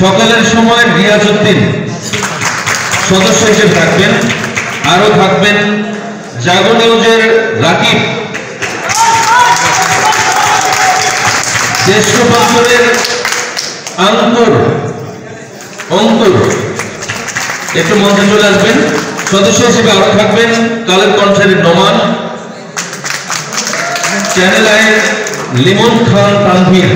সকালের সময় রিয়াজউদ্দিন সদস্য হিসেবে থাকবেন। আরো থাকবেন জাগো নিউজের রাকিব, জ্যেষ্ঠ বছরের অঙ্কুর একটু মঞ্চে চলে আসবেন। সদস্য হিসেবে আরো থাকবেন কালের কণ্ঠের নোমান, চ্যানেল আইয়ের লিমন খান তানভীর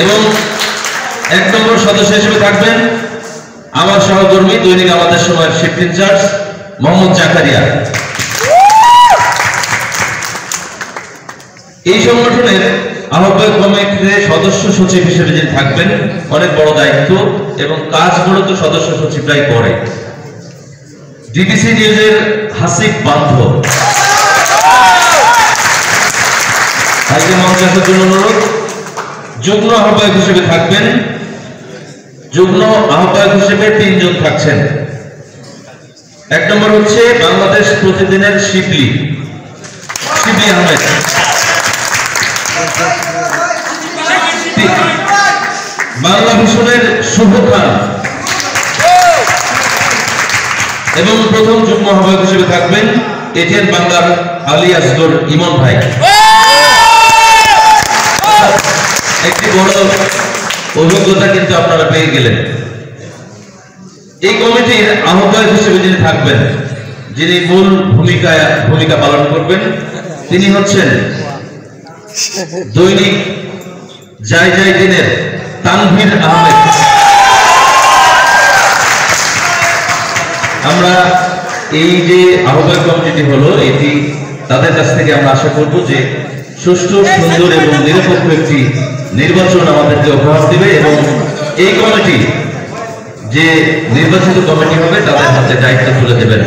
এবং 1 নম্বর সদস্য হিসেবে থাকবেন আমার সহকর্মী দৈনিক আমাদের সময়ের শিফট ইনচার্জ মোহাম্মদ জাকারিয়া। এই সংগঠনের আহ্বায়ক কমিটিতে সদস্য সচিব হিসেবে যিনি থাকবেন, অনেক বড় দায়িত্ব এবং কাজ মূলত সদস্য সচিবরাই করে। ডিবিসি নিউজের হাসিব বান্ধব, তাকে মঞ্চে আসার জন্য অনুরোধ। যুগ্ম আহ্বায়ক হিসেবে থাকবেন, যুগ্ম আহ্বায়ক হিসেবে 3 জন থাকছেন। 1 নম্বর হচ্ছে বাংলাদেশ প্রতিদিনের শিবলি আহমেদ, বাংলা ভূষণের শুভ খান এবং প্রথম যুগ্ম আহ্বায়ক হিসেবে থাকবেন এটিএন বাংলার আলী আসগর ইমন ভাই। একটি বড় অভিজ্ঞতা কিন্তু আপনারা পেয়ে গেলেন। এই কমিটির আহ্বায়ক হিসেবে যিনি থাকবেন, যিনি মূল ভূমিকা পালন করবেন, তিনি হচ্ছেন দৈনিক জয় দিনের তানভীর আহমেদ। আমরা এই যে আহ্বায়ক কমিটি হলো, এটি তাদের কাছ থেকে আমরা আশা করব যে সুষ্ঠু, সুন্দর এবং নিরপেক্ষ একটি নির্বাচন আমাদেরকে উপহার দিবে এবং এই কমিটি যে নির্বাচিত কমিটি হবে তাদের হাতে দায়িত্ব তুলে দেবেন।